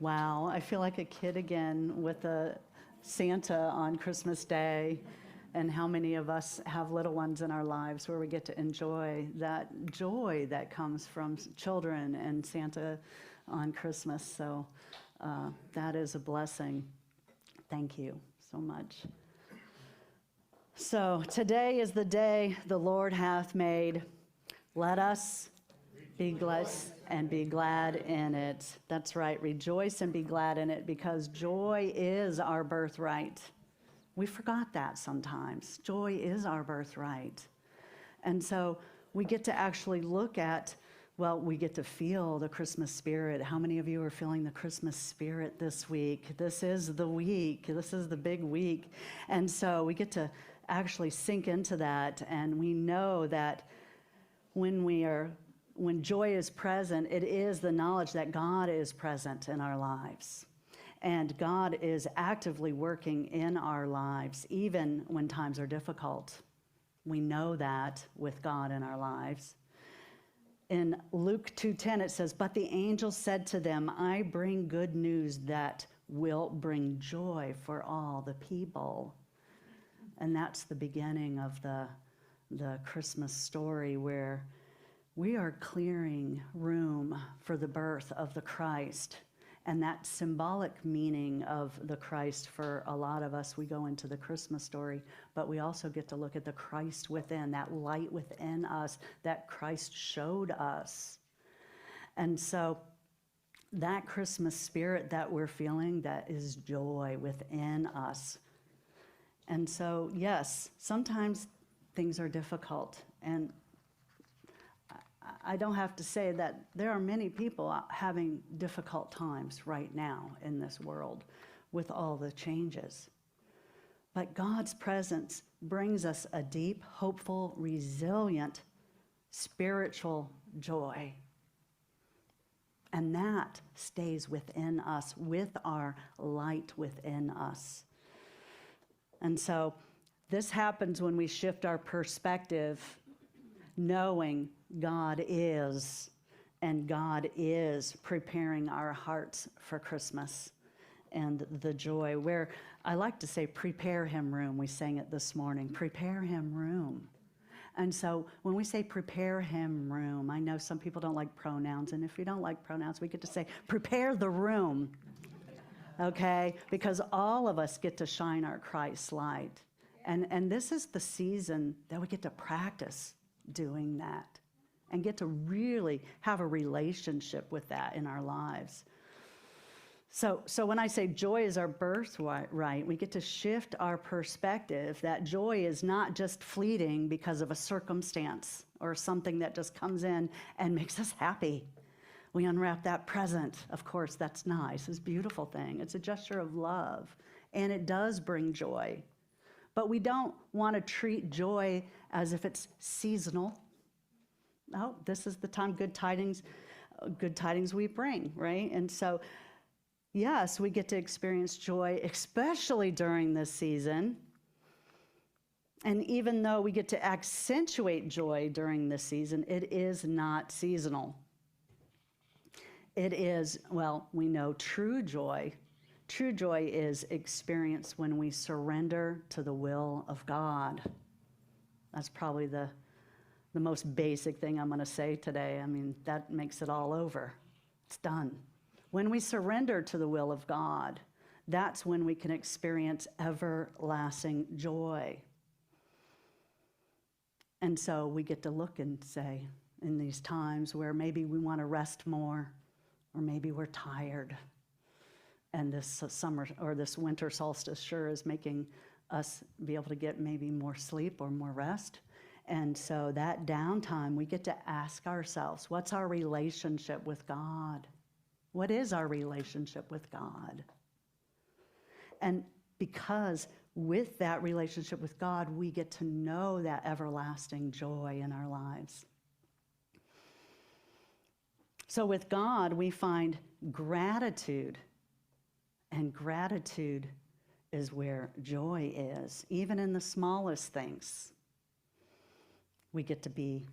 Wow, I feel like a kid again with a Santa on Christmas Day, and how many of us have little ones in our lives where we get to enjoy that joy that comes from children and Santa on Christmas. So that is a blessing. Thank you so much. So today is the day the Lord hath made. Let us be blessed and be glad in it. That's right. Rejoice and be glad in it, because joy is our birthright. We forgot that sometimes. Joy is our birthright. And so we get to actually look at, well, we get to feel the Christmas spirit. How many of you are feeling the Christmas spirit this week? This is the week. This is the big week. And so we get to actually sink into that, and we know that when joy is present, it is the knowledge that God is present in our lives. And God is actively working in our lives, even when times are difficult. We know that with God in our lives. In Luke 2:10, it says, "But the angel said to them, I bring good news that will bring joy for all the people." And that's the beginning of the Christmas story, where we are clearing room for the birth of the Christ. And that symbolic meaning of the Christ, for a lot of us, we go into the Christmas story, but we also get to look at the Christ within, that light within us that Christ showed us. And so that Christmas spirit that we're feeling, that is joy within us. And so, yes, sometimes things are difficult, and I don't have to say that there are many people having difficult times right now in this world with all the changes. But God's presence brings us a deep, hopeful, resilient, spiritual joy. And that stays within us, with our light within us. And so this happens when we shift our perspective, knowing God is, and God is preparing our hearts for Christmas and the joy. Where I like to say, prepare him room. We sang it this morning, prepare him room. And so when we say prepare him room, I know some people don't like pronouns, and if you don't like pronouns, we get to say prepare the room, okay? Because all of us get to shine our Christ light. And this is the season that we get to practice doing that and get to really have a relationship with that in our lives. So when I say joy is our birthright, we get to shift our perspective that joy is not just fleeting because of a circumstance or something that just comes in and makes us happy. We unwrap that present. Of course, that's nice. It's a beautiful thing. It's a gesture of love, and it does bring joy. But we don't want to treat joy as if it's seasonal. No, this is the time good tidings we bring, right? And so, yes, we get to experience joy, especially during this season. And even though we get to accentuate joy during this season, it is not seasonal. It is, well, we know true joy. True joy is experienced when we surrender to the will of God. That's probably the most basic thing I'm going to say today. I mean, that makes it all over. It's done. When we surrender to the will of God, that's when we can experience everlasting joy. And so we get to look and say, in these times where maybe we want to rest more, or maybe we're tired, and this summer or this winter solstice sure is making us be able to get maybe more sleep or more rest. And so that downtime, we get to ask ourselves, what's our relationship with God? What is our relationship with God? And because with that relationship with God, we get to know that everlasting joy in our lives. So with God, we find gratitude. And gratitude is where joy is, even in the smallest things. We get to be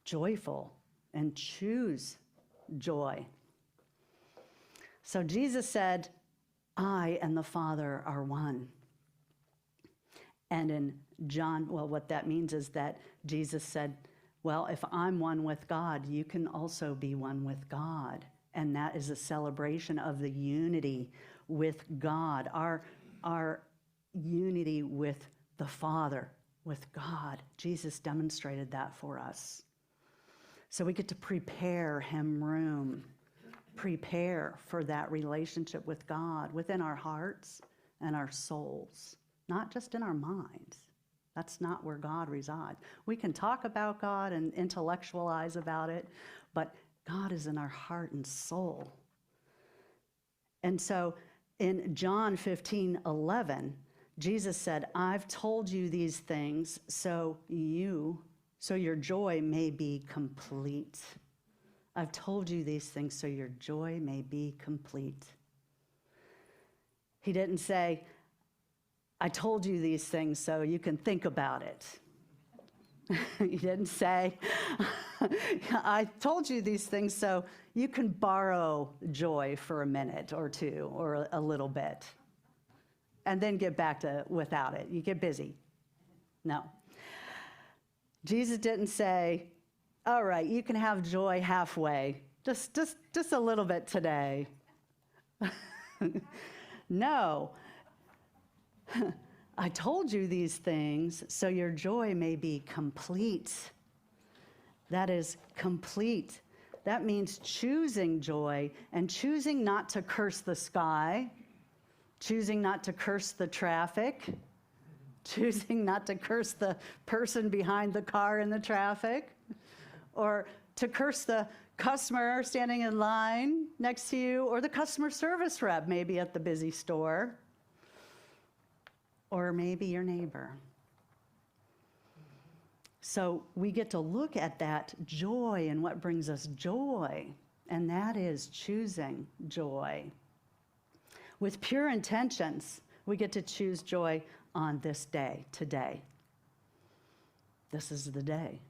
joyful and choose joy. So Jesus said, I and the Father are one. And in John, well, what that means is that Jesus said, well, if I'm one with God, you can also be one with God. And that is a celebration of the unity with God, our unity with the Father, with God. Jesus demonstrated that for us. So we get to prepare him room, prepare for that relationship with God within our hearts and our souls, not just in our minds. That's not where God resides. We can talk about God and intellectualize about it, but God is in our heart and soul. And so in John 15:11, Jesus said, I've told you these things so your joy may be complete. I've told you these things so your joy may be complete. He didn't say, I told you these things so you can think about it. He didn't say, I told you these things so you can borrow joy for a minute or two or a little bit and then get back to without it. You get busy. No. Jesus didn't say, all right, you can have joy halfway, just a little bit today. No. I told you these things so your joy may be complete. That is complete. That means choosing joy and choosing not to curse the sky, choosing not to curse the traffic, choosing not to curse the person behind the car in the traffic, or to curse the customer standing in line next to you, or the customer service rep maybe at the busy store, or maybe your neighbor. So we get to look at that joy and what brings us joy, and that is choosing joy. With pure intentions, we get to choose joy on this day, today. This is the day.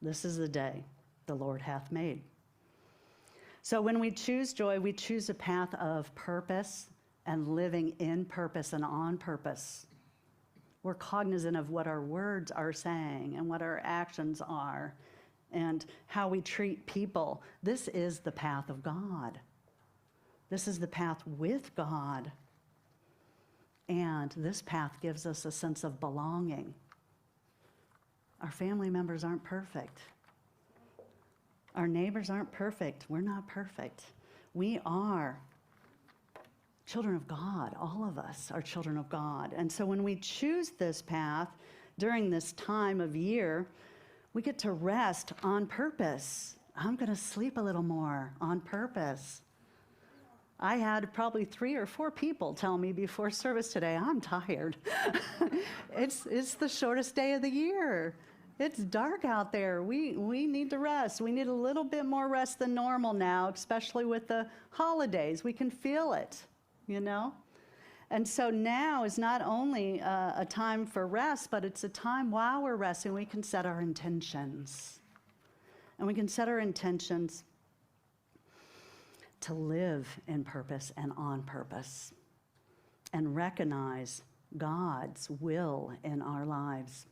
This is the day the Lord hath made. So when we choose joy, we choose a path of purpose and living in purpose and on purpose. We're cognizant of what our words are saying and what our actions are and how we treat people. This is the path of God. This is the path with God. And this path gives us a sense of belonging. Our family members aren't perfect. Our neighbors aren't perfect. We're not perfect. We are children of God. All of us are children of God. And so when we choose this path during this time of year, we get to rest on purpose. I'm going to sleep a little more on purpose. I had probably 3 or 4 people tell me before service today, I'm tired. It's the shortest day of the year. It's dark out there. We need to rest. We need a little bit more rest than normal now, especially with the holidays. We can feel it, you know? And so now is not only a time for rest, but it's a time while we're resting, we can set our intentions. And we can set our intentions to live in purpose and on purpose and recognize God's will in our lives.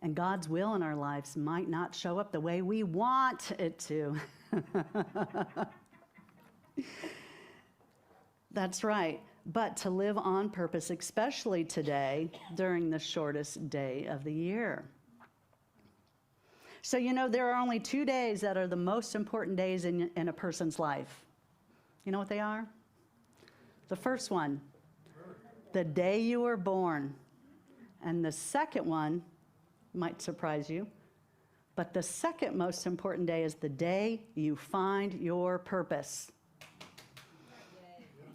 And God's will in our lives might not show up the way we want it to. That's right. But to live on purpose, especially today, during the shortest day of the year. So, you know, there are only 2 days that are the most important days in a person's life. You know what they are? The first one, the day you were born. And the second one might surprise you, but the second most important day is the day you find your purpose.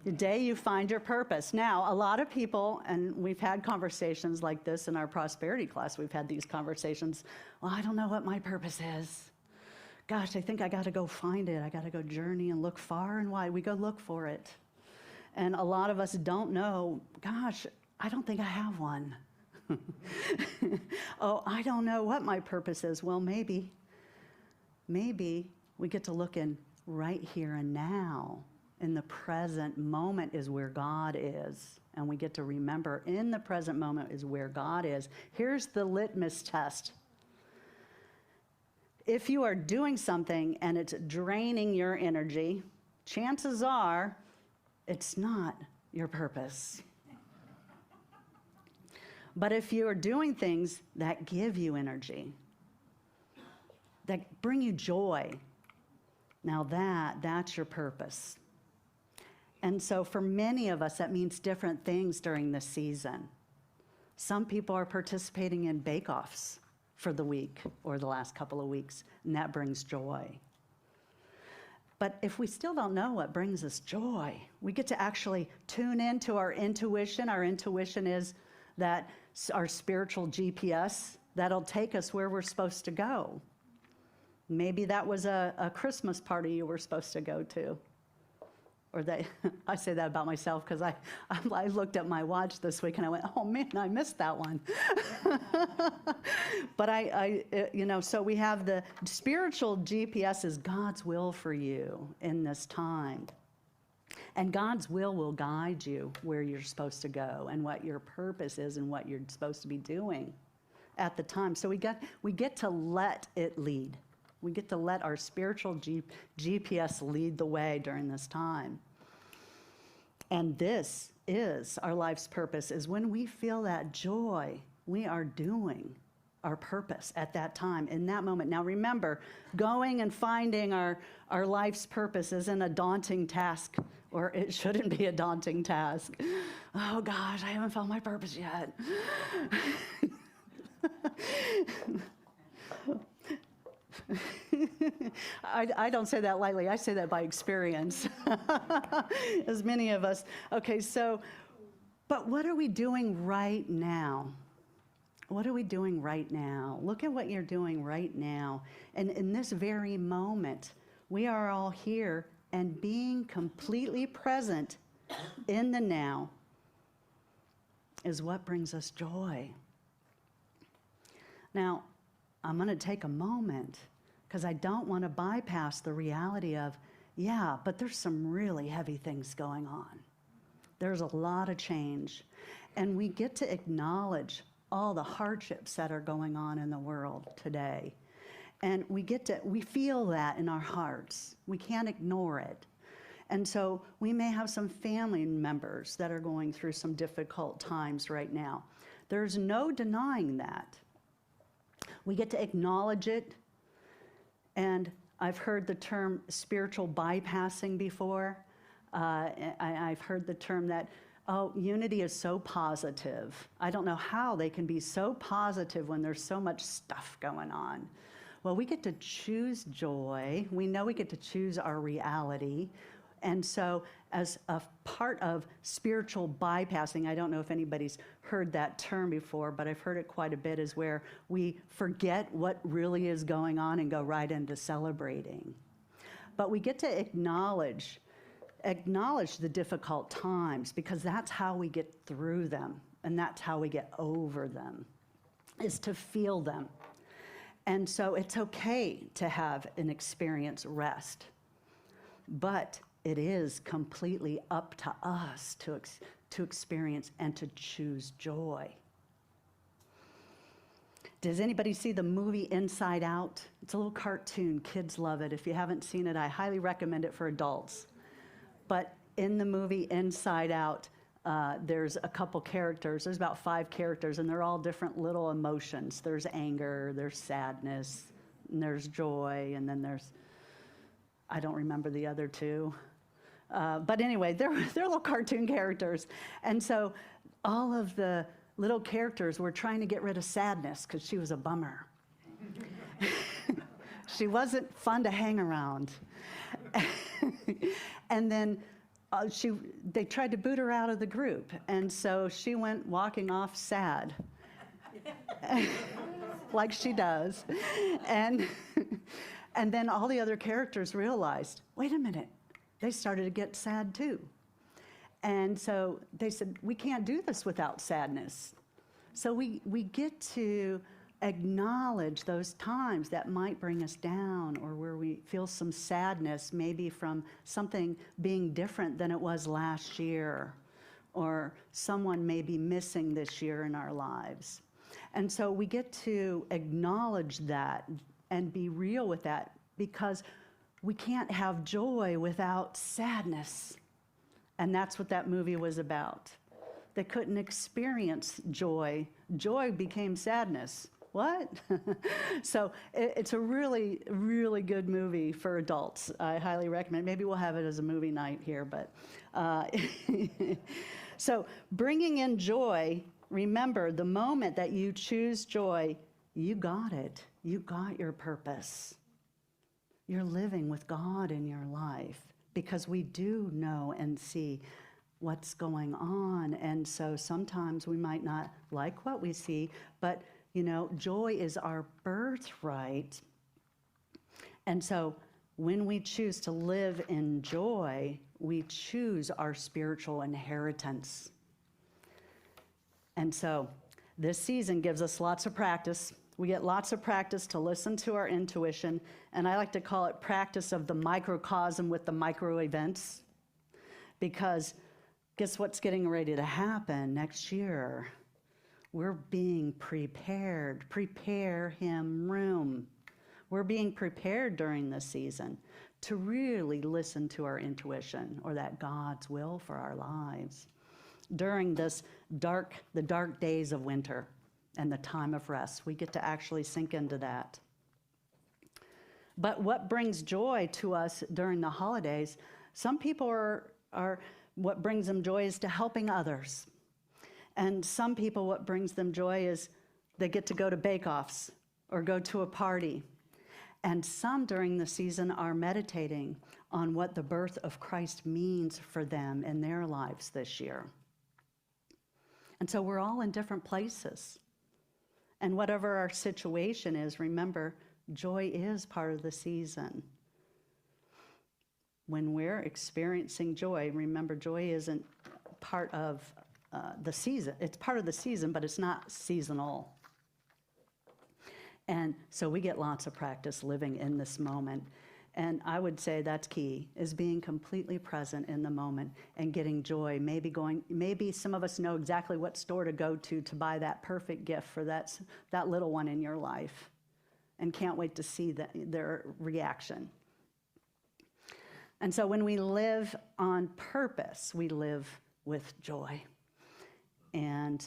The day you find your purpose. Now, a lot of people, and we've had conversations like this in our prosperity class, we've had these conversations, well, I don't know what my purpose is. Gosh, I think I got to go find it. I got to go journey and look far and wide. We go look for it. And a lot of us don't know, gosh, I don't think I have one. Oh, I don't know what my purpose is. Well, maybe we get to look in right here and now In the present moment is where God is. And we get to remember in the present moment is where God is. Here's the litmus test. If you are doing something and it's draining your energy, chances are it's not your purpose. But if you are doing things that give you energy, that bring you joy, now that's your purpose. And so for many of us, that means different things during this season. Some people are participating in bake-offs for the week or the last couple of weeks, and that brings joy. But if we still don't know what brings us joy, we get to actually tune into our intuition. Our intuition is that our spiritual GPS that'll take us where we're supposed to go. Maybe that was a Christmas party you were supposed to go to. Or I say that about myself because I looked at my watch this week and I went, oh man, I missed that one. But so we have the spiritual GPS is God's will for you in this time. And God's will guide you where you're supposed to go and what your purpose is and what you're supposed to be doing at the time. So we get to let it lead. We get to let our spiritual GPS lead the way during this time. And this is our life's purpose, is when we feel that joy, we are doing our purpose at that time, in that moment. Now remember, going and finding our life's purpose isn't a daunting task, or it shouldn't be a daunting task. Oh gosh, I haven't found my purpose yet. I don't say that lightly. I say that by experience, as many of us. Okay, but what are we doing right now? What are we doing right now? Look at what you're doing right now. And in this very moment, we are all here and being completely present in the now is what brings us joy. Now, I'm going to take a moment because I don't want to bypass the reality of, yeah, but there's some really heavy things going on. There's a lot of change. And we get to acknowledge all the hardships that are going on in the world today. And we feel that in our hearts. We can't ignore it. And so we may have some family members that are going through some difficult times right now. There's no denying that. We get to acknowledge it. And I've heard the term spiritual bypassing before. I've heard the term that, unity is so positive. I don't know how they can be so positive when there's so much stuff going on. Well, we get to choose joy. We know we get to choose our reality. And so as a part of spiritual bypassing, I don't know if anybody's heard that term before, but I've heard it quite a bit, is where we forget what really is going on and go right into celebrating. But we get to acknowledge the difficult times, because that's how we get through them, and that's how we get over them, is to feel them. And so it's okay to have an experience rest, but it is completely up to us to experience and to choose joy. Does anybody see the movie Inside Out? It's a little cartoon. Kids love it. If you haven't seen it, I highly recommend it for adults. But in the movie Inside Out, there's a couple characters. There's about 5 characters, and they're all different little emotions. There's anger, there's sadness, and there's joy, and then I don't remember the other 2. But anyway, they're little cartoon characters. And so all of the little characters were trying to get rid of sadness because she was a bummer. She wasn't fun to hang around. And then they tried to boot her out of the group. And so she went walking off sad, like she does. And then all the other characters realized, wait a minute, they started to get sad too. And so they said, we can't do this without sadness. So we get to acknowledge those times that might bring us down, or where we feel some sadness, maybe from something being different than it was last year, or someone may be missing this year in our lives. And so we get to acknowledge that and be real with that, because we can't have joy without sadness. And that's what that movie was about. They couldn't experience joy. Joy became sadness. What? So it's a really, really good movie for adults. I highly recommend. Maybe we'll have it as a movie night here. But so bringing in joy, remember, the moment that you choose joy, you got it. You got your purpose. You're living with God in your life, because we do know and see what's going on. And so sometimes we might not like what we see, but joy is our birthright. And so when we choose to live in joy, we choose our spiritual inheritance. And so this season gives us lots of practice. We get lots of practice to listen to our intuition, and I like to call it practice of the microcosm with the micro events, because guess what's getting ready to happen next year? We're being prepared. Prepare him room. We're being prepared during this season to really listen to our intuition, or that God's will for our lives during the dark days of winter and the time of rest. We get to actually sink into that. But what brings joy to us during the holidays, some people are what brings them joy is to helping others. And some people, what brings them joy is they get to go to bake-offs or go to a party. And some during the season are meditating on what the birth of Christ means for them in their lives this year. And so we're all in different places. And whatever our situation is, remember, joy is part of the season. When we're experiencing joy, remember, joy isn't part of the season. It's part of the season, but it's not seasonal. And so we get lots of practice living in this moment. And I would say that's key, is being completely present in the moment and getting joy. Maybe some of us know exactly what store to go to buy that perfect gift for that little one in your life, and can't wait to see their reaction. And so when we live on purpose, we live with joy. And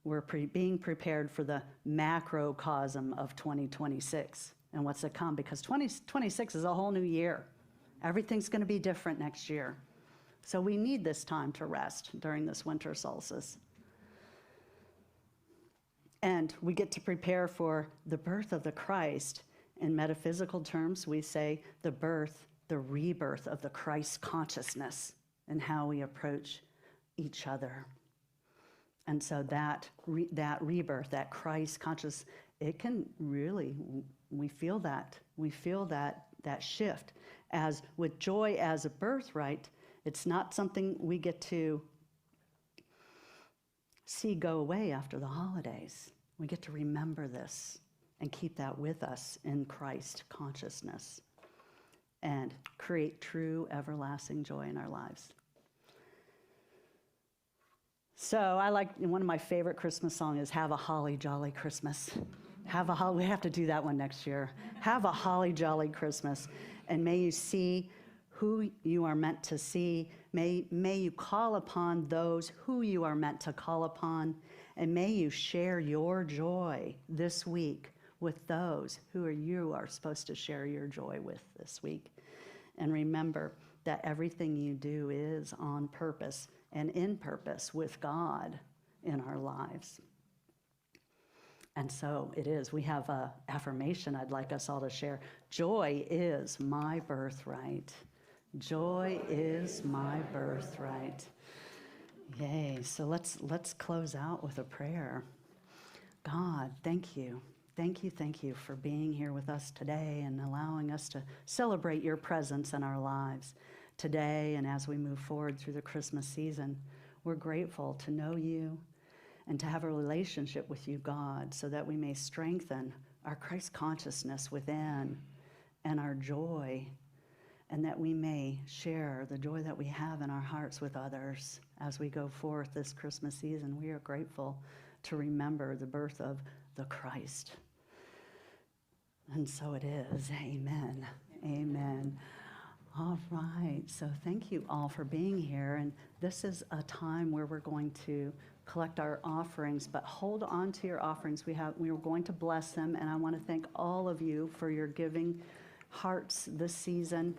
we're being prepared for the macrocosm of 2026 and what's to come, because 2026 is a whole new year. Everything's going to be different next year. So we need this time to rest during this winter solstice. And we get to prepare for the birth of the Christ. In metaphysical terms, we say the rebirth of the Christ consciousness and how we approach each other. And so that rebirth, that Christ conscious, it can really, we feel that shift. As with joy as a birthright, it's not something we get to see go away after the holidays. We get to remember this and keep that with us in Christ consciousness and create true everlasting joy in our lives. So I like, one of my favorite Christmas songs is Have a Holly Jolly Christmas. We have to do that one next year. Have a holly jolly Christmas. And may you see who you are meant to see. May you call upon those who you are meant to call upon. And may you share your joy this week with those who you are supposed to share your joy with this week. And remember that everything you do is on purpose and in purpose with God in our lives. And so it is. We have an affirmation I'd like us all to share. Joy is my birthright. Joy is my birthright. Yay. So let's close out with a prayer. God, thank you. Thank you for being here with us today and allowing us to celebrate your presence in our lives today and as we move forward through the Christmas season. We're grateful to know you, and to have a relationship with you, God, so that we may strengthen our Christ consciousness within and our joy, and that we may share the joy that we have in our hearts with others as we go forth this Christmas season. We are grateful to remember the birth of the Christ. And so it is. Amen. Amen. All right. So thank you all for being here. And this is a time where we're going to collect our offerings, but hold on to your offerings. We are going to bless them, and I want to thank all of you for your giving hearts this season.